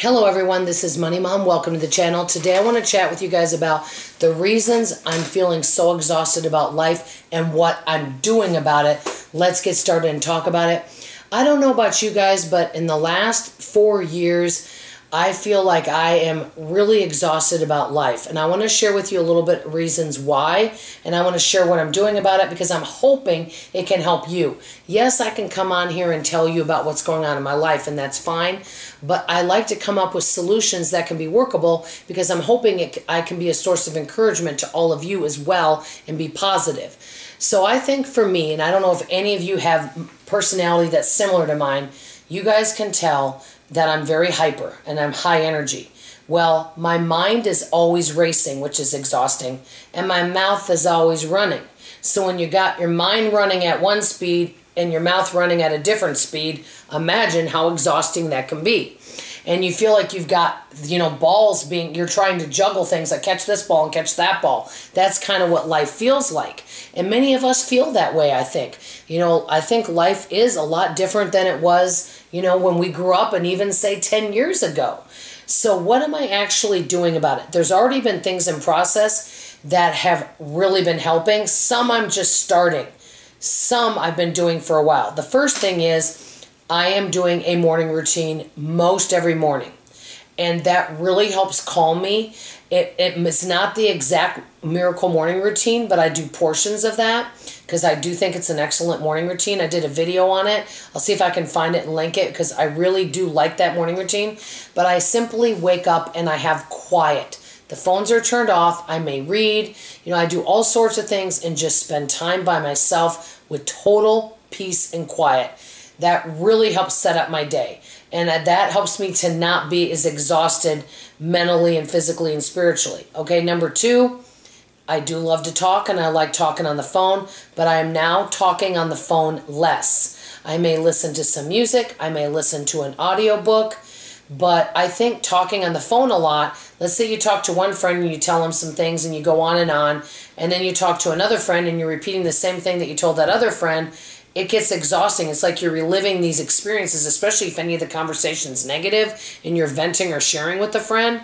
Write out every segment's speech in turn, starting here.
Hello everyone, this is Money Mom. Welcome to the channel. Today I want to chat with you guys about the reasons I'm feeling so exhausted about life and what I'm doing about it. Let's get started and talk about it. I don't know about you guys, but in the last 4 years, I feel like I am really exhausted about life. And I want to share with you a little bit reasons why. And I want to share what I'm doing about it because I'm hoping it can help you. Yes, I can come on here and tell you about what's going on in my life, and that's fine. But I like to come up with solutions that can be workable because I'm hoping I can be a source of encouragement to all of you as well and be positive. So I think for me, and I don't know if any of you have personality that's similar to mine, you guys can tell that I'm very hyper and I'm high energy. Well, my mind is always racing, which is exhausting, and my mouth is always running. So when you got your mind running at one speed and your mouth running at a different speed, imagine how exhausting that can be. And you feel like you've got, balls you're trying to juggle things like catch this ball and catch that ball. That's kind of what life feels like. And many of us feel that way, I think. I think life is a lot different than it was, when we grew up and even say 10 years ago. So what am I actually doing about it? There's already been things in process that have really been helping. Some I'm just starting. Some I've been doing for a while. The first thing is I am doing a morning routine most every morning. And that really helps calm me. It's not the exact miracle morning routine, but I do portions of that because I do think it's an excellent morning routine. I did a video on it. I'll see if I can find it and link it because I really do like that morning routine. But I simply wake up and I have quiet. The phones are turned off. I may read. I do all sorts of things and just spend time by myself with total peace and quiet. That really helps set up my day. And that helps me to not be as exhausted mentally and physically and spiritually. Okay, number 2, I do love to talk and I like talking on the phone, but I am now talking on the phone less. I may listen to some music, I may listen to an audiobook, but I think talking on the phone a lot, let's say you talk to one friend and you tell them some things and you go on, and then you talk to another friend and you're repeating the same thing that you told that other friend. It gets exhausting. It's like you're reliving these experiences, especially if any of the conversation's negative and you're venting or sharing with a friend.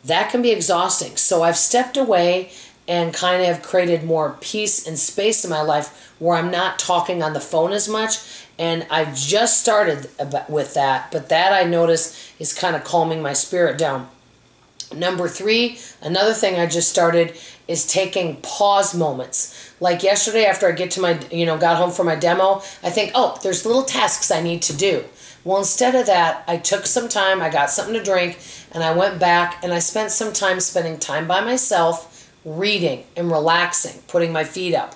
That can be exhausting. So I've stepped away and kind of created more peace and space in my life where I'm not talking on the phone as much. And I just started with that, but that I notice is kind of calming my spirit down. Number 3, another thing I just started is taking pause moments. Like yesterday after I get to my, got home from my demo, I think, oh, there's little tasks I need to do. Well, instead of that, I took some time, I got something to drink, and I went back and I spent some time spending time by myself, reading and relaxing, putting my feet up.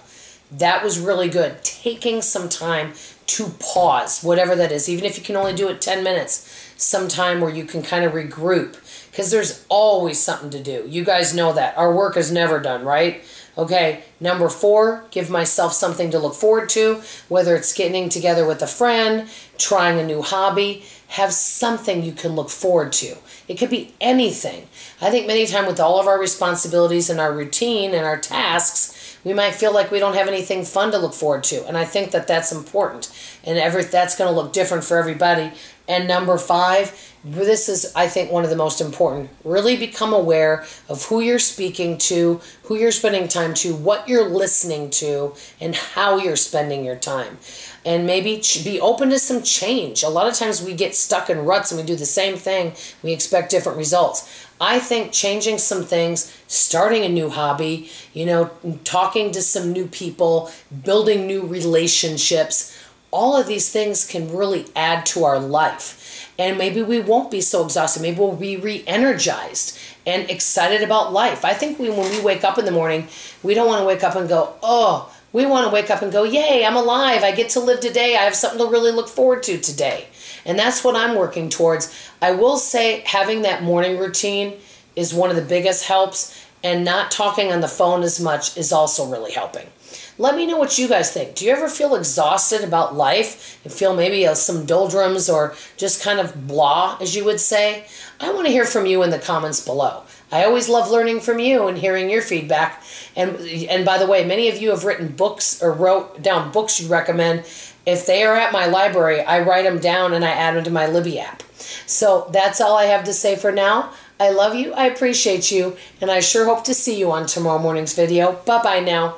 That was really good. Taking some time to pause, whatever that is, even if you can only do it 10 minutes, some time where you can kind of regroup. Because there's always something to do. You guys know that. Our work is never done, right? Okay, number 4, give myself something to look forward to, whether it's getting together with a friend, trying a new hobby. Have something you can look forward to. It could be anything. I think many times with all of our responsibilities and our routine and our tasks, we might feel like we don't have anything fun to look forward to. And I think that that's important. And that's going to look different for everybody. And number 5, this is, I think, one of the most important. Really become aware of who you're speaking to, who you're spending time to, what you're listening to, and how you're spending your time. And maybe be open to some change. A lot of times we get stuck in ruts and we do the same thing. We expect different results. I think changing some things, starting a new hobby, talking to some new people, building new relationships, all of these things can really add to our life. And maybe we won't be so exhausted. Maybe we'll be re-energized and excited about life. I think when we wake up in the morning, we don't want to wake up and go, oh, we want to wake up and go, yay, I'm alive. I get to live today. I have something to really look forward to today. And that's what I'm working towards. I will say having that morning routine is one of the biggest helps, and not talking on the phone as much is also really helping. Let me know what you guys think. Do you ever feel exhausted about life and feel maybe some doldrums or just kind of blah, as you would say? I want to hear from you in the comments below. I always love learning from you and hearing your feedback. And by the way, many of you have written books or wrote down books you recommend. If they are at my library, I write them down and I add them to my Libby app. So that's all I have to say for now. I love you, I appreciate you, and I sure hope to see you on tomorrow morning's video. Bye-bye now.